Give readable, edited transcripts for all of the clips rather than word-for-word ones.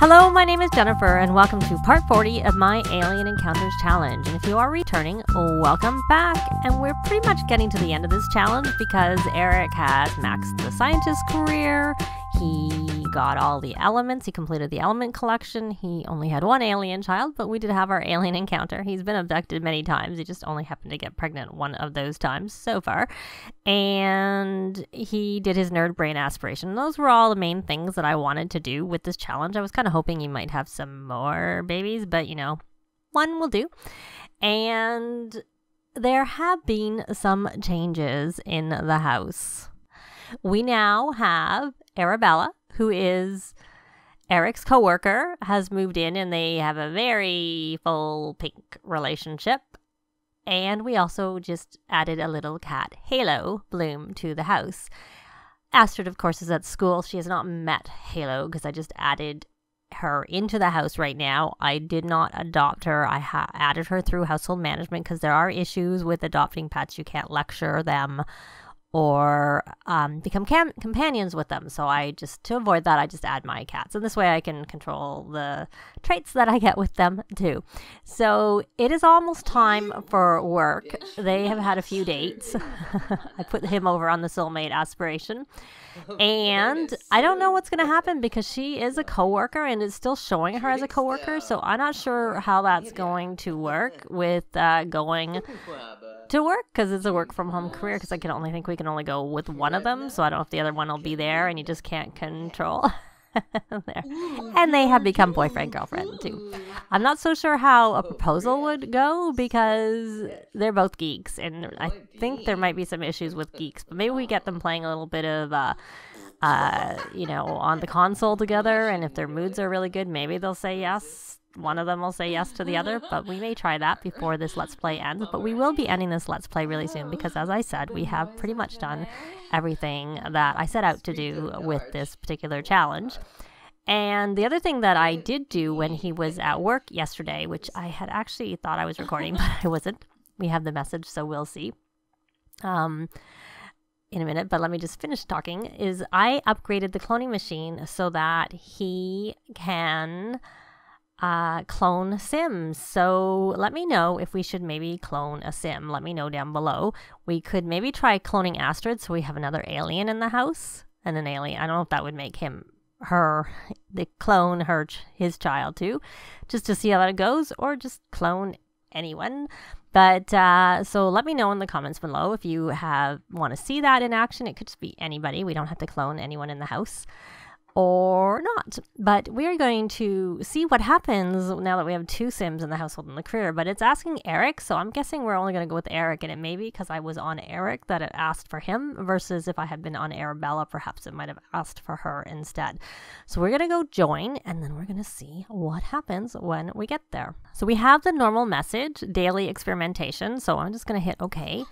Hello, my name is Jennifer, and welcome to part 40 of my Alien Encounters Challenge. And if you are returning, welcome back. And we're pretty much getting to the end of this challenge because Eric has maxed the scientist career. He got all the elements. He completed the element collection. He only had one alien child, but we did have our alien encounter. He's been abducted many times. He just only happened to get pregnant one of those times so far. And he did his nerd brain aspiration. Those were all the main things that I wanted to do with this challenge. I was kind of hoping he might have some more babies, but you know, one will do. And there have been some changes in the house. We now have Arabella, who is Eric's coworker, has moved in and they have a very full pink relationship. And we also just added a little cat, Halo Bloom, to the house. Astrid, of course, is at school. She has not met Halo because I just added her into the house right now. I did not adopt her. I added her through household management because there are issues with adopting pets. You can't lecture them or become companions with them. So to avoid that, I just add my cats. And this way I can control the traits that I get with them too. So it is almost time for work. They have had a few dates. I put him over on the soulmate aspiration. And I don't know what's going to happen because she is a coworker and it's still showing her as a coworker. So I'm not sure how that's going to work with going to work because it's a work from home career, because I think we can only go with one of them. So I don't know if the other one will be there and you just can't control. There. And they have become boyfriend girlfriend too. I'm not so sure how a proposal would go because they're both geeks and I think there might be some issues with geeks, but maybe we get them playing a little bit of on the console together, and if their moods are really good, maybe they'll say yes. One of them will say yes to the other, but we may try that before this Let's Play ends. But we will be ending this Let's Play really soon because, as I said, we have pretty much done everything that I set out to do with this particular challenge. And the other thing that I did do when he was at work yesterday, which I had actually thought I was recording, but I wasn't. We have the message, so we'll see in a minute. But let me just finish talking, is I upgraded the cloning machine so that he can clone Sims. So let me know if we should maybe clone a Sim. Let me know down below. We could maybe try cloning Astrid so we have another alien in the house. And an alien, I don't know if that would make his child too, just to see how that goes, or just clone anyone. But so let me know in the comments below if you want to see that in action. It could just be anybody. We don't have to clone anyone in the house or not, but we're going to see what happens now that we have two Sims in the household and the career. But it's asking Eric, so I'm guessing we're only going to go with Eric, and it may be because I was on Eric that it asked for him, versus if I had been on Arabella, perhaps it might have asked for her instead. So we're going to go join, and then we're going to see what happens when we get there. So we have the normal message, daily experimentation, so I'm just going to hit OK.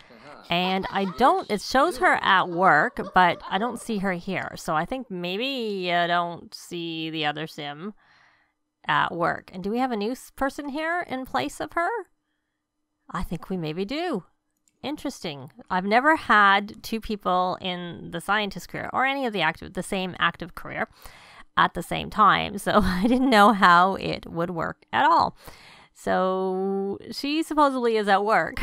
And it shows her at work, but I don't see her here. So I think maybe I don't see the other Sim at work. And do we have a new person here in place of her? I think we maybe do. Interesting. I've never had two people in the scientist career or any of the same active career at the same time. So I didn't know how it would work at all. So she supposedly is at work.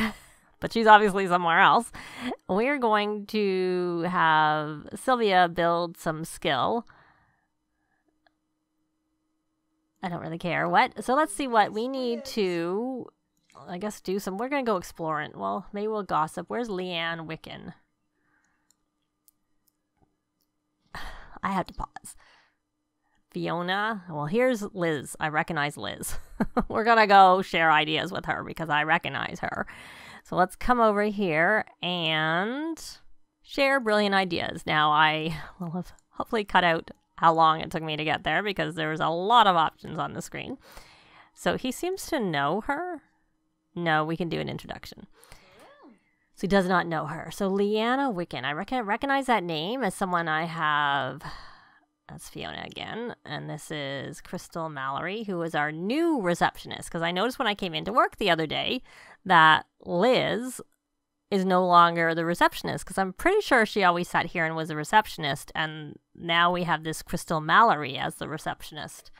But she's obviously somewhere else. We're going to have Sylvia build some skill. I don't really care what. So let's see what we need to, I guess, do some. We're going to go exploring. Well, maybe we'll gossip. Where's Leanne Wiccan? I have to pause. Fiona. Well, here's Liz. I recognize Liz. We're going to go share ideas with her because I recognize her. So let's come over here and share brilliant ideas. Now I will have hopefully cut out how long it took me to get there because there's a lot of options on the screen. So he seems to know her. No, we can do an introduction. So he does not know her. So Leanna Wiccan. I recognize that name as someone I have. That's Fiona again. And this is Crystal Mallory, who is our new receptionist. Because I noticed when I came into work the other day that Liz is no longer the receptionist. Because I'm pretty sure she always sat here and was a receptionist. And now we have this Crystal Mallory as the receptionist.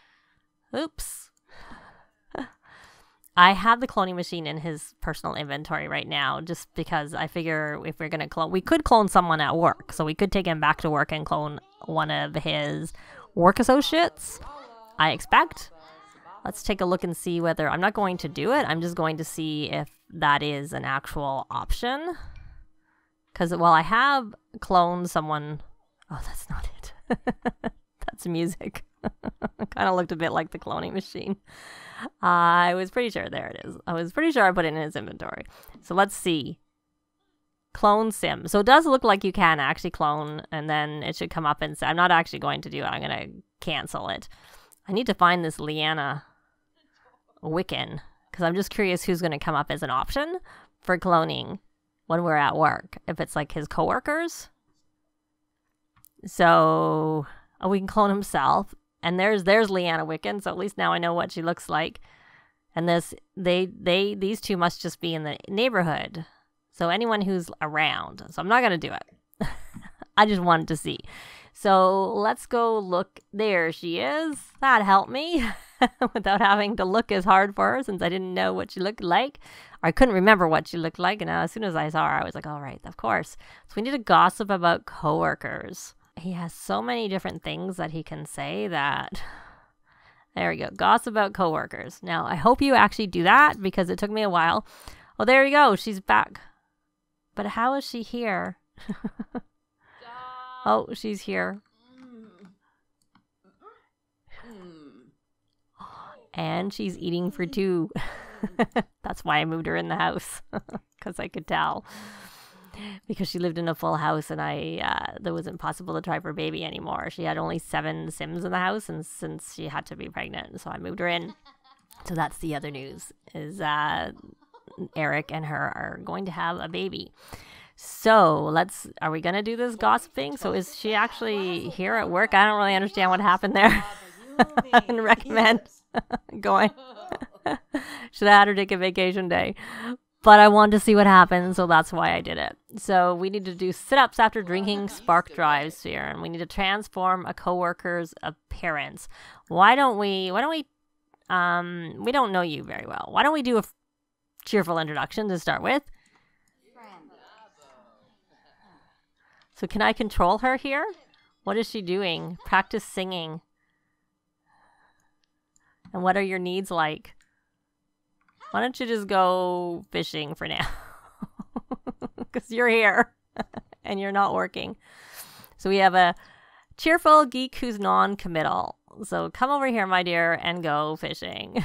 Oops. I have the cloning machine in his personal inventory right now, just because I figure if we're going to clone, we could clone someone at work. So we could take him back to work and clone one of his work associates, I expect. Let's take a look and see whether, I'm not going to do it. I'm just going to see if that is an actual option. Because while I have cloned someone, oh, that's not it. That's music. Kind of looked a bit like the cloning machine. I was pretty sure, there it is. I was pretty sure I put it in his inventory. So let's see. Clone sim. So it does look like you can actually clone, and then it should come up and say, I'm not actually going to do it. I'm going to cancel it. I need to find this Leanna Wiccan, because I'm just curious who's going to come up as an option for cloning when we're at work. If it's like his coworkers. So we can clone himself. And there's Leanna Wiccan, so at least now I know what she looks like. And these two must just be in the neighborhood. So anyone who's around. So I'm not going to do it. I just wanted to see. So let's go look. There she is. That helped me without having to look as hard for her, since I didn't know what she looked like. Or I couldn't remember what she looked like. And as soon as I saw her, I was like, all right, of course. So we need to gossip about coworkers. He has so many different things that he can say that... There we go. Gossip about coworkers. Now, I hope you actually do that, because it took me a while. Oh, there you go. She's back. But how is she here? Oh, she's here. And she's eating for two. That's why I moved her in the house. Because I could tell. Because she lived in a full house, and that was impossible to try for baby anymore. She had only 7 Sims in the house, and since she had to be pregnant, so I moved her in. So that's the other news, is Eric and her are going to have a baby. So are we going to do this gossiping? So is she actually here at work? I don't really understand what happened there. I didn't recommend going. Should have had her take a vacation day. But I wanted to see what happened, so that's why I did it. So we need to do sit-ups after drinking spark drives here, and we need to transform a coworker's appearance. We don't know you very well. Why don't we do a cheerful introduction to start with? So can I control her here? What is she doing? Practice singing. And what are your needs like? Why don't you just go fishing for now? Because you're here and you're not working. So we have a cheerful geek who's non-committal. So come over here, my dear, and go fishing.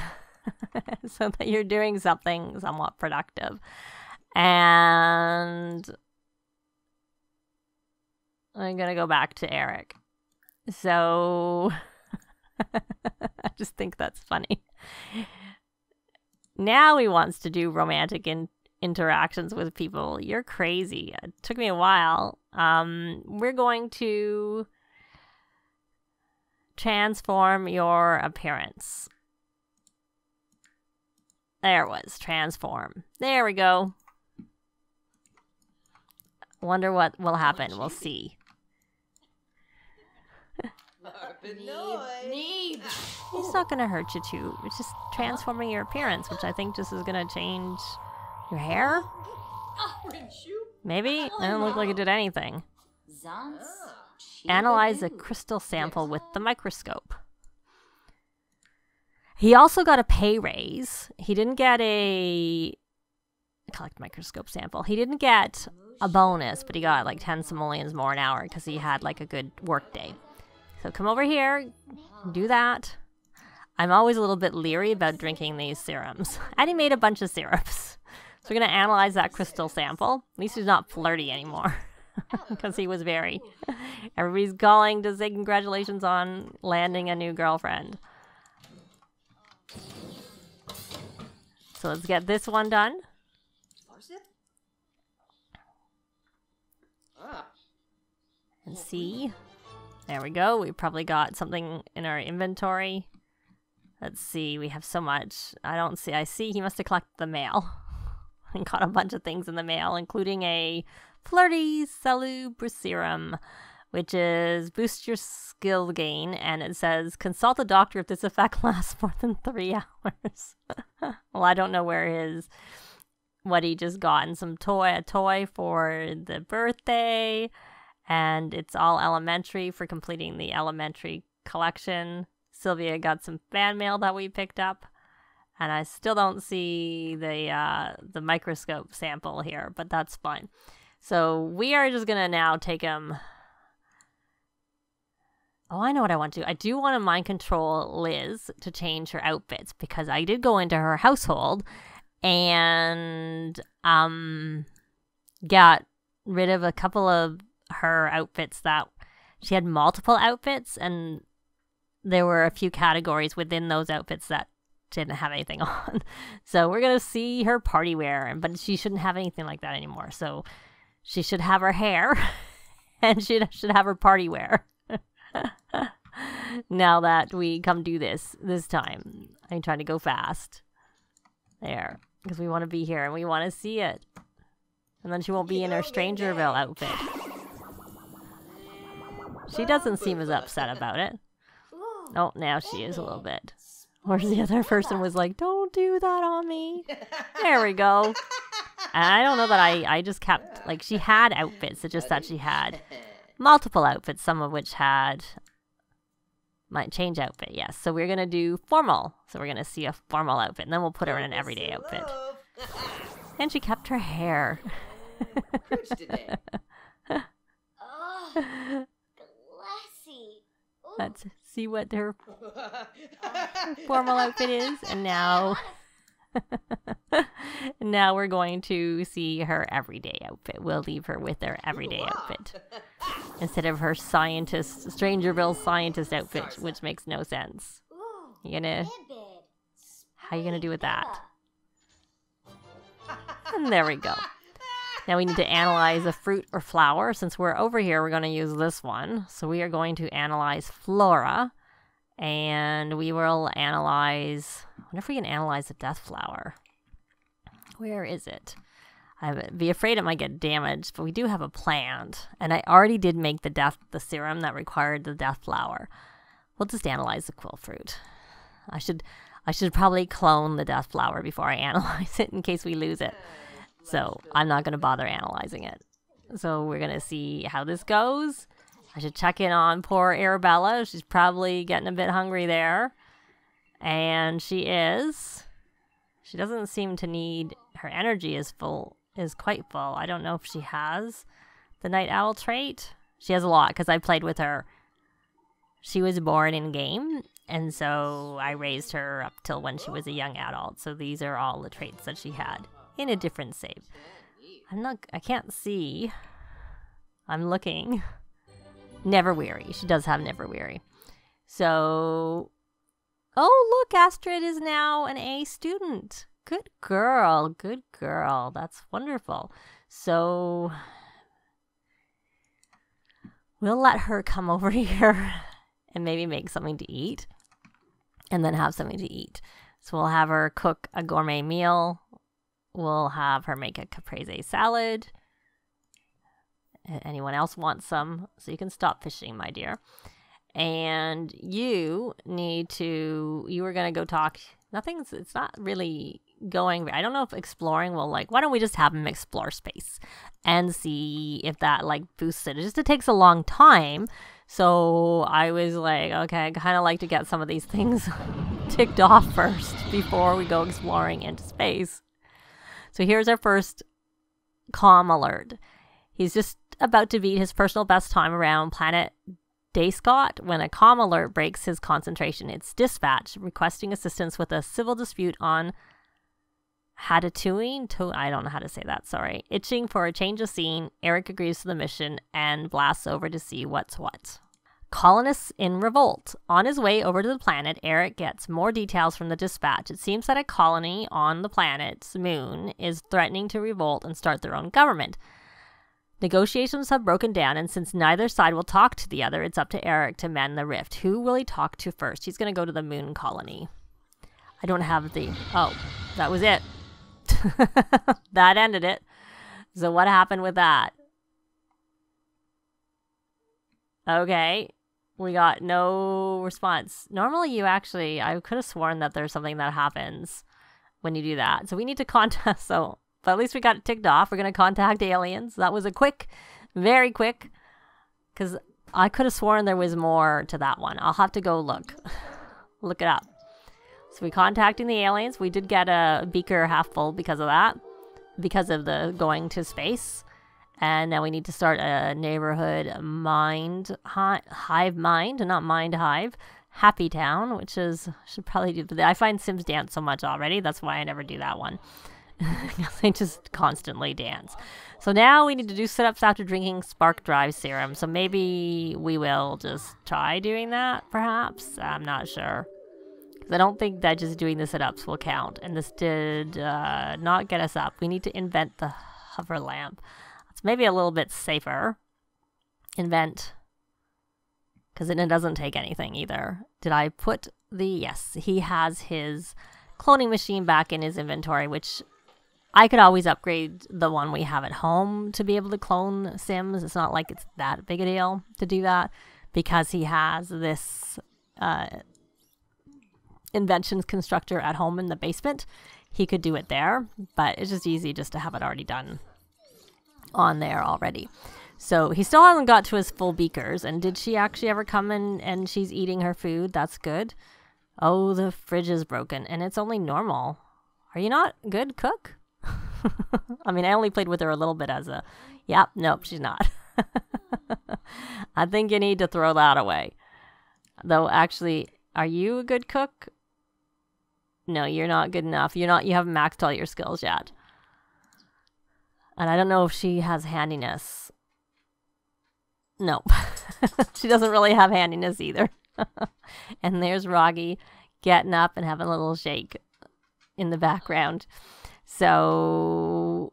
So that you're doing something somewhat productive. And I'm going to go back to Eric. So I just think that's funny. Now he wants to do romantic interactions with people. You're crazy. It took me a while. We're going to transform your appearance. There it was. Transform. There we go. Wonder what will happen. We'll see. It's not going to hurt you too. It's just transforming your appearance, which I think just is going to change your hair. Maybe? It doesn't look like it did anything. Analyze a crystal sample with the microscope. He also got a pay raise. He didn't get a collect microscope sample. He didn't get a bonus, but he got like 10 simoleons more an hour because he had like a good work day. So come over here, do that. I'm always a little bit leery about drinking these serums. And he made a bunch of syrups. So we're going to analyze that crystal sample. At least he's not flirty anymore. Because he was very. Everybody's calling to say congratulations on landing a new girlfriend. So let's get this one done. And see. There we go. We probably got something in our inventory. Let's see. We have so much. I see he must have collected the mail. And got a bunch of things in the mail, including a flirty salubra serum, which is boost your skill gain, and it says consult a doctor if this effect lasts more than 3 hours. Well, I don't know what he just got, and a toy for the birthday, and it's all elementary for completing the elementary collection. Sylvia got some fan mail that we picked up, and I still don't see the microscope sample here, but that's fine. So we are just gonna now take him. Oh, I know what I want to do. I do want to mind control Liz to change her outfits, because I did go into her household and got rid of a couple of her outfits that she had multiple outfits, and there were a few categories within those outfits that didn't have anything on. So we're going to see her party wear, but she shouldn't have anything like that anymore. So she should have her hair and she should have her party wear. Now that we come do this time. I'm trying to go fast. There. Because we want to be here and we want to see it. And then she won't be in her Strangerville outfit. She doesn't seem as upset about it. Oh, now she is a little bit. Whereas the other person was like, don't do that on me. There we go. And I don't know that I just kept, like, she had outfits. It's just that she had multiple outfits, some of which had might change outfit, yes. So we're going to do formal. So we're going to see a formal outfit, and then we'll put her in an everyday outfit. And she kept her hair. Let's see what her formal outfit is. And now now we're going to see her everyday outfit. We'll leave her with her everyday outfit instead of her Strangerville scientist outfit, which makes no sense. How you gonna do with that? And there we go. Now we need to analyze a fruit or flower. Since we're over here, we're going to use this one. So we are going to analyze flora. And we will analyze... I wonder if we can analyze a death flower. Where is it? I'd be afraid it might get damaged, but we do have a plant. And I already did make the serum that required the death flower. We'll just analyze the quill fruit. I should probably clone the death flower before I analyze it in case we lose it. So I'm not going to bother analyzing it. So we're going to see how this goes. I should check in on poor Arabella. She's probably getting a bit hungry there. And she is. She doesn't seem to need... Her energy is quite full. I don't know if she has the night owl trait. She has a lot because I played with her. She was born in game. And so I raised her up till when she was a young adult. So these are all the traits that she had. In a different save. I can't see. I'm looking. Never weary. She does have never weary. So, oh look, Astrid is now an A student. Good girl. Good girl. That's wonderful. So, we'll let her come over here and maybe make something to eat. And then have something to eat. So we'll have her cook a gourmet meal. We'll have her make a caprese salad. Anyone else want some? So you can stop fishing, my dear. And you were going to go talk. It's not really going. I don't know if exploring will why don't we just have him explore space and see if that boosts it. It takes a long time. So I was like, okay, I kind of like to get some of these things ticked off first before we go exploring into space. So here's our first calm alert. He's just about to beat his personal best time around planet Dayscott when a calm alert breaks his concentration. It's dispatch requesting assistance with a civil dispute on Hattatooine. I don't know how to say that, sorry. Itching for a change of scene, Eric agrees to the mission and blasts over to see what's what. Colonists in revolt. On his way over to the planet, Eric gets more details from the dispatch. It seems that a colony on the planet's moon is threatening to revolt and start their own government. Negotiations have broken down, and since neither side will talk to the other, it's up to Eric to mend the rift. Who will he talk to first? He's going to go to the moon colony. I don't have the... Oh, that was it. That ended it. So what happened with that? Okay. We got no response. Normally I could have sworn that there's something that happens when you do that. So we need to contact, but at least we got it ticked off. We're going to contact aliens. That was a quick, very quick, because I could have sworn there was more to that one. I'll have to go look it up. So we're contacting the aliens. We did get a beaker half full because of that, because of the going to space. And now we need to start a neighborhood hive mind, not mind hive, Happy Town, which is, should probably do, I find Sims dance so much already. That's why I never do that one. They just constantly dance. So now we need to do sit-ups after drinking Spark Drive serum. So maybe we will just try doing that, perhaps. I'm not sure. Because I don't think that just doing the sit-ups will count. And this did not get us up. We need to invent the hover lamp. It's maybe a little bit safer. Invent. Because it doesn't take anything either. Did I put the... Yes, he has his cloning machine back in his inventory, which I could always upgrade the one we have at home to be able to clone Sims. It's not like it's that big a deal to do that, because he has this inventions constructor at home in the basement. He could do it there, but it's just easy just to have it already done on there already. So he still hasn't got to his full beakers. And did she actually ever come in and she's eating her food? That's good. Oh, the fridge is broken and it's only normal. Are you not a good cook? I mean, I only played with her a little bit as a... Yep, nope, she's not. I think you need to throw that away. Though, actually, are you a good cook? No, you're not good enough. You haven't maxed all your skills yet. And I don't know if she has handiness. Nope. She doesn't really have handiness either. And there's Roggy getting up and having a little shake in the background. So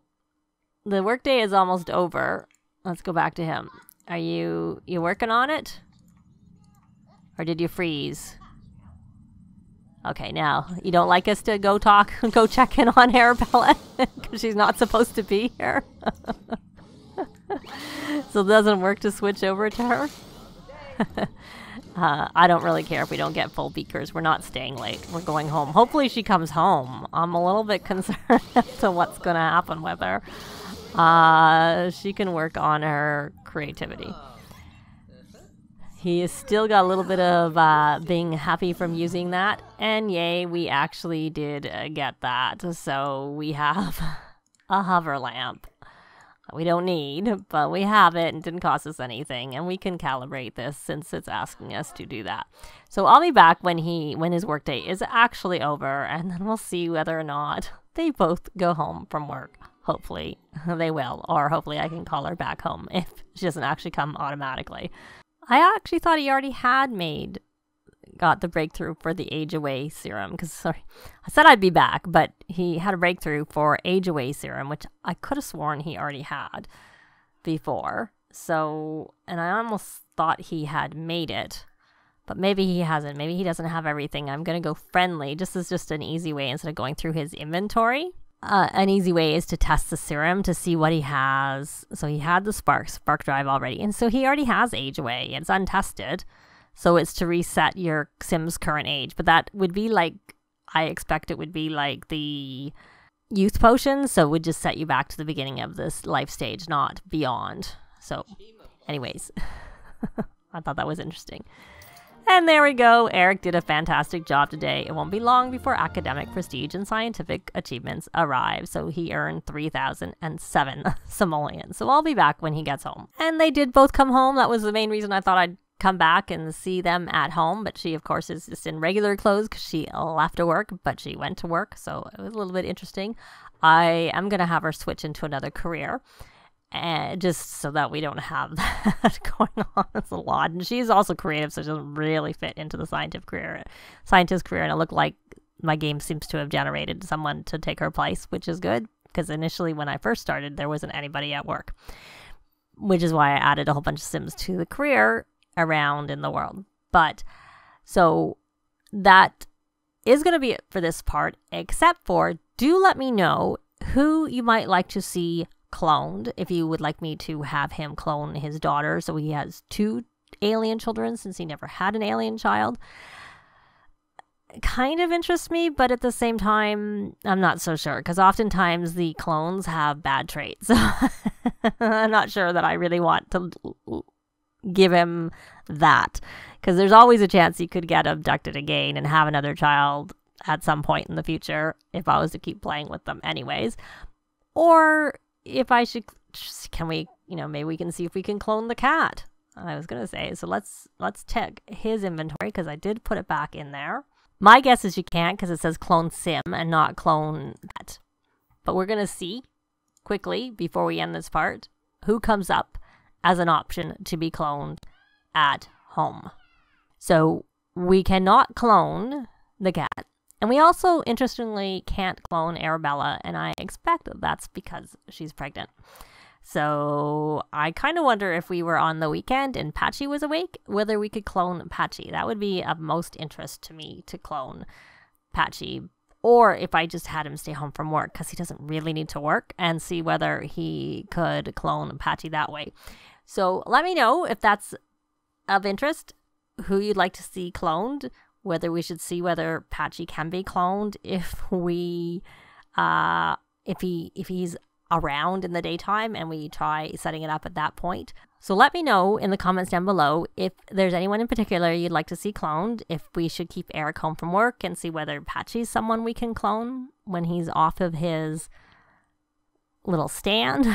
the workday is almost over. Let's go back to him. Are you working on it? Or did you freeze? Okay, now you don't like us to go check in on Arabella because she's not supposed to be here. So it doesn't work to switch over to her. I don't really care if we don't get full beakers. We're not staying late. We're going home. Hopefully she comes home. I'm a little bit concerned as to what's going to happen with her. She can work on her creativity. He has still got a little bit of being happy from using that. And yay, we actually did get that. So we have a hover lamp. We don't need, but we have it and it didn't cost us anything. And we can calibrate this since it's asking us to do that. So I'll be back when his workday is actually over. And then we'll see whether or not they both go home from work. Hopefully they will. Or hopefully I can call her back home if she doesn't actually come automatically. I actually thought he already had got the breakthrough for the age away serum, because sorry, I said I'd be back, but he had a breakthrough for age away serum, which I could have sworn he already had before. So, and I almost thought he had made it, but maybe he hasn't. Maybe he doesn't have everything. I'm going to go friendly. This is just an easy way instead of going through his inventory. An easy way is to test the serum to see what he has. So he had the spark drive already. And so he already has age away. It's untested. So it's to reset your Sim's current age. But that would be like, I expect it would be like the youth potion. So it would just set you back to the beginning of this life stage, not beyond. So anyways, I thought that was interesting. And there we go. Eric did a fantastic job today. It won't be long before academic prestige and scientific achievements arrive. So he earned 3,007 simoleons. So I'll be back when he gets home. And they did both come home. That was the main reason I thought I'd come back and see them at home. But she, of course, is just in regular clothes because she left to work, but she went to work. So it was a little bit interesting. I am going to have her switch into another career. And just so that we don't have that going on. It's a lot. And she's also creative, so she doesn't really fit into the scientist career. And it looked like my game seems to have generated someone to take her place, which is good. Because initially when I first started, there wasn't anybody at work. Which is why I added a whole bunch of Sims to the career around in the world. But, so that is going to be it for this part. Except for, do let me know who you might like to see cloned, if you would like me to have him clone his daughter, so he has two alien children since he never had an alien child. Kind of interests me, but at the same time, I'm not so sure, because oftentimes the clones have bad traits. I'm not sure that I really want to give him that, because there's always a chance he could get abducted again and have another child at some point in the future if I was to keep playing with them anyways. Or if I should, can we, maybe we can see if we can clone the cat. I was going to say, so let's check his inventory, because I did put it back in there. My guess is you can't, because it says clone sim and not clone pet. But we're going to see quickly, before we end this part, who comes up as an option to be cloned at home. So we cannot clone the cat. And we also, interestingly, can't clone Arabella, and I expect that's because she's pregnant. So I kind of wonder if we were on the weekend and Patchy was awake, whether we could clone Patchy. That would be of most interest to me, to clone Patchy. Or if I just had him stay home from work, because he doesn't really need to work, and see whether he could clone Patchy that way. So let me know if that's of interest, who you'd like to see cloned, whether we should see whether Patchy can be cloned if we, if he's around in the daytime and we try setting it up at that point. So let me know in the comments down below if there's anyone in particular you'd like to see cloned, if we should keep Eric home from work and see whether Patchy's someone we can clone when he's off of his little stand.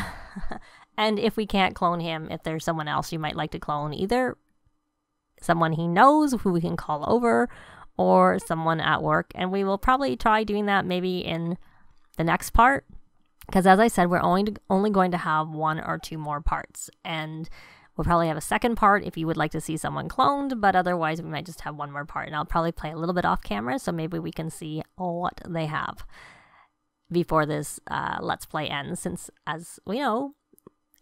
And if we can't clone him, if there's someone else you might like to clone, either someone he knows who we can call over or someone at work. And we will probably try doing that maybe in the next part. Because as I said, we're only going to have 1 or 2 more parts. And we'll probably have a second part if you would like to see someone cloned. But otherwise, we might just have 1 more part. And I'll probably play a little bit off camera, so maybe we can see what they have before this Let's Play ends. Since, as we know,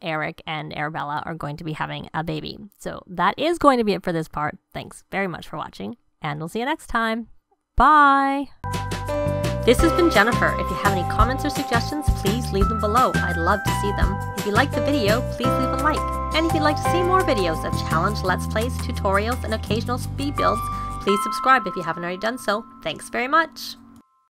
Eric and Arabella are going to be having a baby. So that is going to be it for this part. Thanks very much for watching. And we'll see you next time. Bye! This has been Jennifer. If you have any comments or suggestions, please leave them below. I'd love to see them. If you liked the video, please leave a like. And if you'd like to see more videos of challenge, let's plays, tutorials, and occasional speed builds, please subscribe if you haven't already done so. Thanks very much.